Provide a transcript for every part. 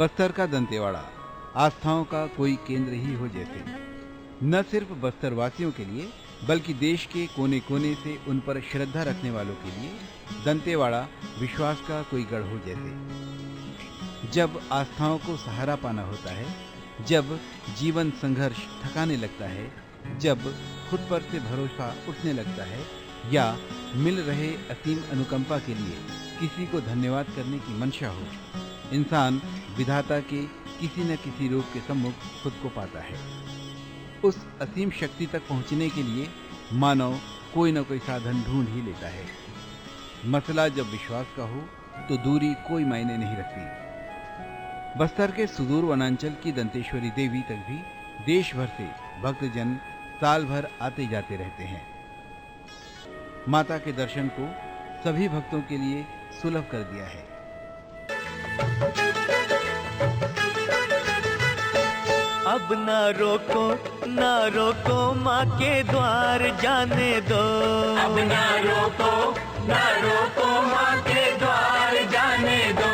बस्तर का दंतेवाड़ा आस्थाओं का कोई केंद्र ही हो जैसे। न सिर्फ बस्तर वासियों के लिए बल्कि देश के कोने कोने से उन पर श्रद्धा रखने वालों के लिए दंतेवाड़ा विश्वास का कोई गढ़ हो जैसे। जब आस्थाओं को सहारा पाना होता है, जब जीवन संघर्ष थकाने लगता है, जब खुद पर से भरोसा उठने लगता है या मिल रहे असीम अनुकंपा के लिए किसी को धन्यवाद करने की मंशा हो, इंसान विधाता के किसी न किसी रूप के सम्मुख खुद को पाता है। उस असीम शक्ति तक पहुंचने के लिए मानव कोई न कोई साधन ढूंढ ही लेता है। मसला जब विश्वास का हो तो दूरी कोई मायने नहीं रखती। बस्तर के सुदूर वनांचल की दंतेश्वरी देवी तक भी देश भर से भक्तजन साल भर आते जाते रहते हैं। माता के दर्शन को सभी भक्तों के लिए सुलभ कर दिया है। अब ना रोको माँ के द्वार जाने दो। अब ना रोको माँ के द्वार जाने दो।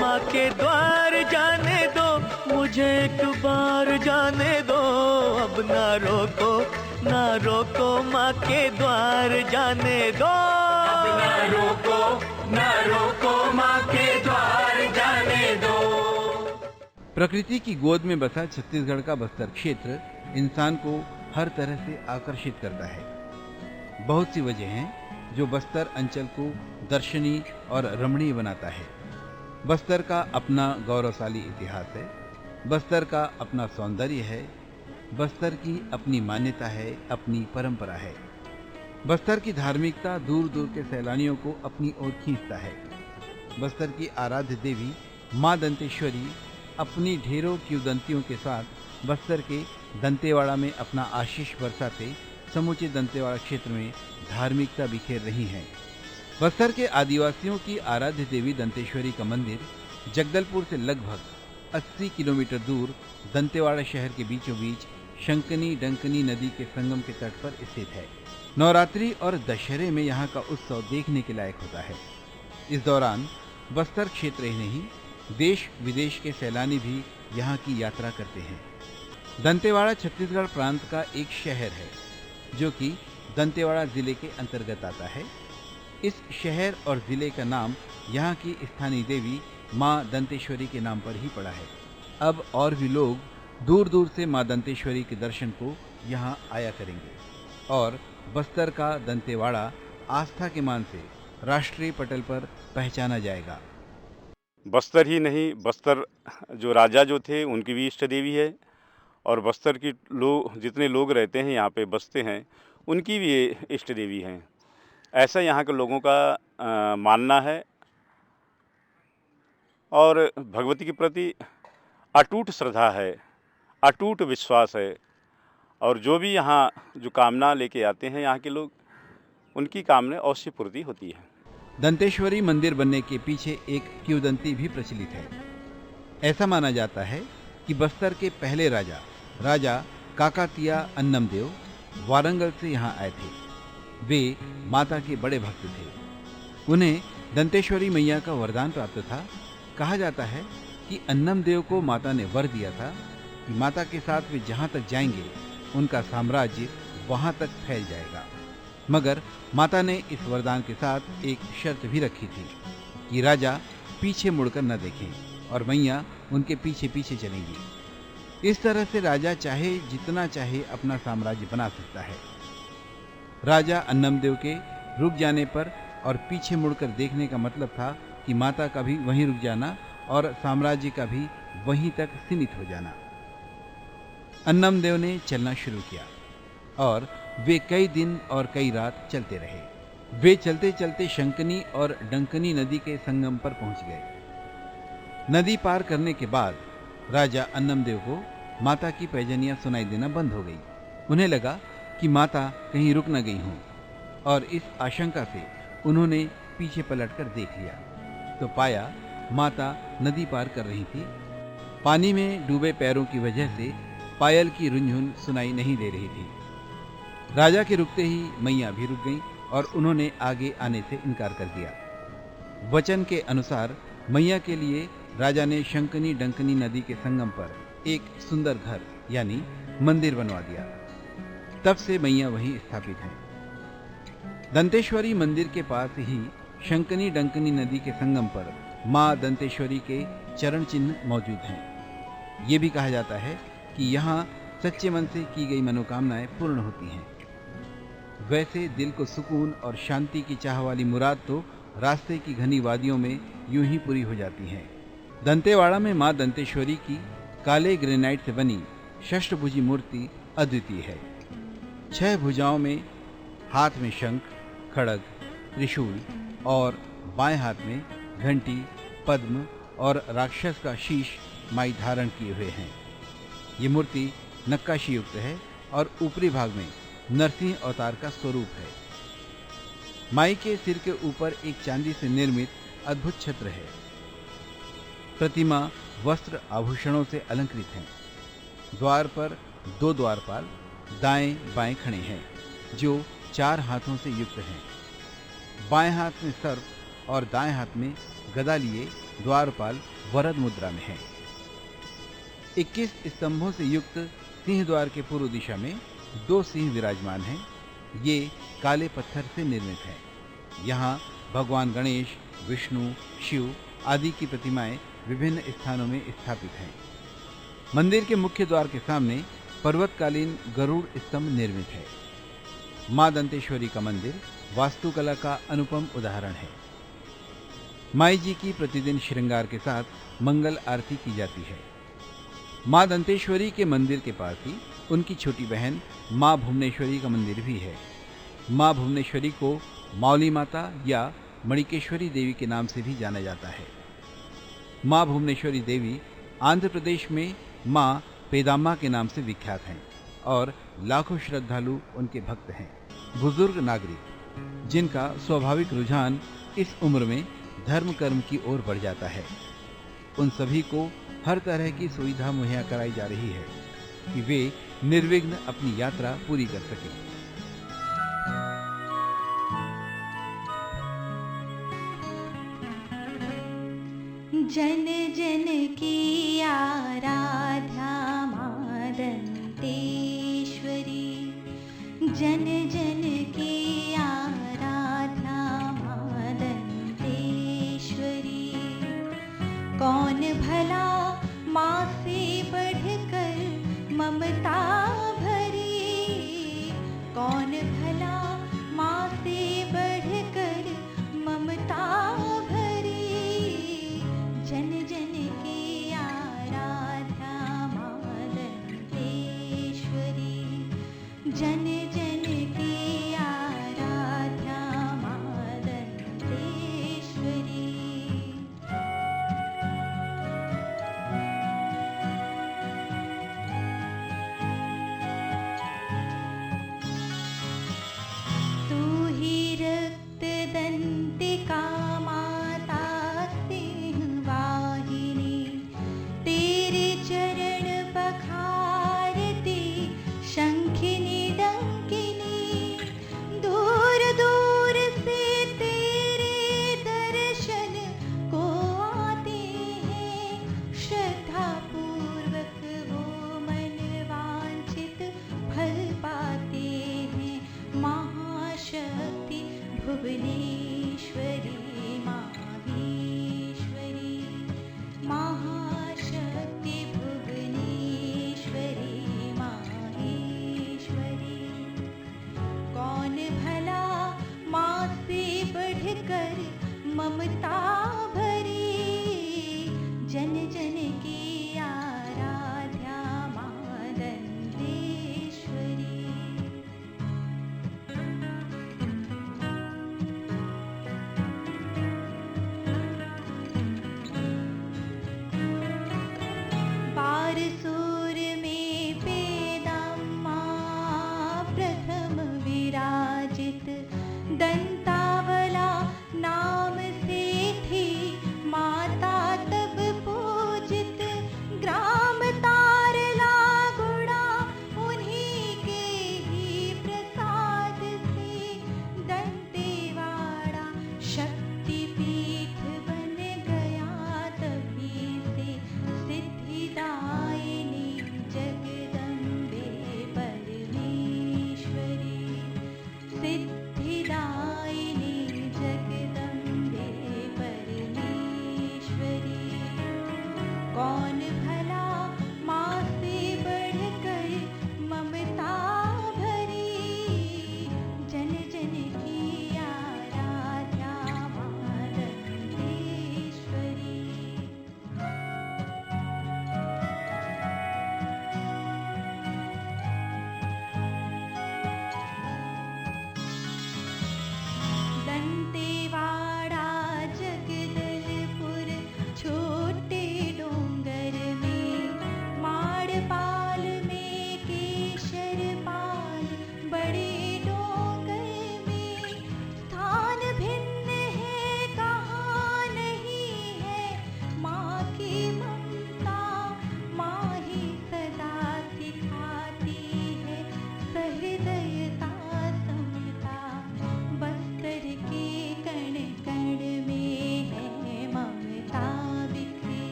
माँ के द्वार जाने दो, मुझे एक बार जाने दो। अब ना रोको माँ के द्वार जाने दो। अब ना रोको माँ के द्वार जाने दो। प्रकृति की गोद में बसा छत्तीसगढ़ का बस्तर क्षेत्र इंसान को हर तरह से आकर्षित करता है। बहुत सी वजह हैं जो बस्तर अंचल को दर्शनीय और रमणीय बनाता है। बस्तर का अपना गौरवशाली इतिहास है, बस्तर का अपना सौंदर्य है, बस्तर की अपनी मान्यता है, अपनी परंपरा है। बस्तर की धार्मिकता दूर दूर के सैलानियों को अपनी ओर खींचता है। बस्तर की आराध्य देवी माँ दंतेश्वरी अपनी ढेरों किंवदंतियों के साथ बस्तर के दंतेवाड़ा में अपना आशीष बरसाते समूचे दंतेवाड़ा क्षेत्र में धार्मिकता बिखेर रही हैं। बस्तर के आदिवासियों की आराध्य देवी दंतेश्वरी का मंदिर जगदलपुर से लगभग 80 किलोमीटर दूर दंतेवाड़ा शहर के बीचों बीच शंकनी डंकनी नदी के संगम के तट पर स्थित है। नवरात्रि और दशहरे में यहाँ का उत्सव देखने के लायक होता है। इस दौरान बस्तर क्षेत्र ही नहीं, देश विदेश के सैलानी भी यहाँ की यात्रा करते हैं। दंतेवाड़ा छत्तीसगढ़ प्रांत का एक शहर है जो कि दंतेवाड़ा जिले के अंतर्गत आता है। इस शहर और जिले का नाम यहाँ की स्थानीय देवी माँ दंतेश्वरी के नाम पर ही पड़ा है। अब और भी लोग दूर दूर से माँ दंतेश्वरी के दर्शन को यहाँ आया करेंगे और बस्तर का दंतेवाड़ा आस्था के मान से राष्ट्रीय पटल पर पहचाना जाएगा। बस्तर ही नहीं, बस्तर जो राजा जो थे उनकी भी इष्ट देवी है और बस्तर की जितने लोग रहते हैं यहाँ पे बसते हैं उनकी भी ये इष्ट देवी हैं। ऐसा यहाँ के लोगों का मानना है और भगवती के प्रति अटूट श्रद्धा है, अटूट विश्वास है और जो भी यहाँ जो कामना लेके आते हैं यहाँ के लोग, उनकी कामना अवश्य पूर्ति होती है। दंतेश्वरी मंदिर बनने के पीछे एक किंवदंती भी प्रचलित है। ऐसा माना जाता है कि बस्तर के पहले राजा काकातीया अन्नमदेव वारंगल से यहाँ आए थे। वे माता के बड़े भक्त थे। उन्हें दंतेश्वरी मैया का वरदान प्राप्त था। कहा जाता है कि अन्नमदेव को माता ने वर दिया था कि माता के साथ वे जहाँ तक जाएंगे उनका साम्राज्य वहाँ तक फैल जाएगा। मगर माता ने इस वरदान के साथ एक शर्त भी रखी थी कि राजा पीछे मुड़कर न देखें और मैया उनके पीछे पीछे चलेंगी। इस तरह से राजा चाहे जितना चाहे अपना साम्राज्य बना सकता है। राजा अन्नमदेव के रुक जाने पर और पीछे मुड़कर देखने का मतलब था कि माता का भी वहीं रुक जाना और साम्राज्य का भी वहीं तक सीमित हो जाना। अन्नमदेव ने चलना शुरू किया और वे कई दिन और कई रात चलते रहे। वे चलते चलते शंकनी और डंकनी नदी के संगम पर पहुंच गए। नदी पार करने के बाद राजा अन्नमदेव को माता की पैजनियां सुनाई देना बंद हो गई। उन्हें लगा कि माता कहीं रुक न गई हों और इस आशंका से उन्होंने पीछे पलटकर देख लिया तो पाया माता नदी पार कर रही थी। पानी में डूबे पैरों की वजह से पायल की रुंझुन सुनाई नहीं दे रही थी। राजा के रुकते ही मैया भी रुक गईं और उन्होंने आगे आने से इनकार कर दिया। वचन के अनुसार मैया के लिए राजा ने शंकनी डंकनी नदी के संगम पर एक सुंदर घर यानी मंदिर बनवा दिया। तब से मैया वहीं स्थापित हैं। दंतेश्वरी मंदिर के पास ही शंकनी डंकनी नदी के संगम पर मां दंतेश्वरी के चरण चिन्ह मौजूद हैं। ये भी कहा जाता है कि यहाँ सच्चे मन से की गई मनोकामनाएं पूर्ण होती हैं। वैसे दिल को सुकून और शांति की चाह वाली मुराद तो रास्ते की घनी वादियों में यूं ही पूरी हो जाती हैं। दंतेवाड़ा में मां दंतेश्वरी की काले ग्रेनाइट से बनी षष्ठभुजी मूर्ति अद्वितीय है। 6 भुजाओं में, हाथ में शंख, खड़ग, त्रिशूल और बाएं हाथ में घंटी, पद्म और राक्षस का शीश माई धारण किए हुए हैं। ये मूर्ति नक्काशी युक्त है और ऊपरी भाग में नरसिंह अवतार का स्वरूप है। माई के सिर के ऊपर एक चांदी से निर्मित अद्भुत छत्र है। प्रतिमा वस्त्र आभूषणों से अलंकृत है। द्वार पर 2 द्वारपाल दाएं बाएं खड़े हैं जो 4 हाथों से युक्त हैं। बाएं हाथ में सर्प और दाएं हाथ में गदा लिए द्वारपाल वरद मुद्रा में हैं। 21 स्तंभों से युक्त सिंह द्वार के पूर्व दिशा में 2 सिंह विराजमान हैं। ये काले पत्थर से निर्मित है। यहाँ भगवान गणेश, विष्णु, शिव आदि की प्रतिमाएं विभिन्न स्थानों में स्थापित हैं। मंदिर के मुख्य द्वार के सामने पर्वतकालीन गरुड़ स्तंभ निर्मित है। मां दंतेश्वरी का मंदिर वास्तुकला का अनुपम उदाहरण है। माई जी की प्रतिदिन श्रृंगार के साथ मंगल आरती की जाती है। मां दंतेश्वरी के मंदिर के पास ही उनकी छोटी बहन मां भुवनेश्वरी का मंदिर भी है। मां भुवनेश्वरी को मौली माता या मणिकेश्वरी देवी के नाम से भी जाना जाता है। मां भुवनेश्वरी देवी आंध्र प्रदेश में मां पेदाम्मा के नाम से विख्यात हैं और लाखों श्रद्धालु उनके भक्त हैं। बुजुर्ग नागरिक जिनका स्वाभाविक रुझान इस उम्र में धर्म कर्म की ओर बढ़ जाता है, उन सभी को हर तरह की सुविधा मुहैया कराई जा रही है कि वे निर्विघ्न अपनी यात्रा पूरी कर सकें। जन जन की आराध्या मां दंतेश्वरी, जन जन की आराध्या मां दंतेश्वरी। कौन भला माँ से बढ़कर ममता भरी, कौन भला माँ से बढ़कर ममता भरी। जन जन की आराध्या मां दंतेश्वरी, जन जन की आराध्या मां दंतेश्वरी। तू ही रक्त दंतिका माता सिंहवाहिनी, तेरे चरण पखारती शंखिनी डंकिनी। दूर दूर से तेरे दर्शन को आते हैं, श्रद्धा पूर्वक वो मन वांछित फल पाते हैं। महाशक्ति भुवनेश्वरी माहेश्वरी, महाशक्ति भुवनेश्वरी माहेश्वरी। कौन भला माँ से बढ़कर ममता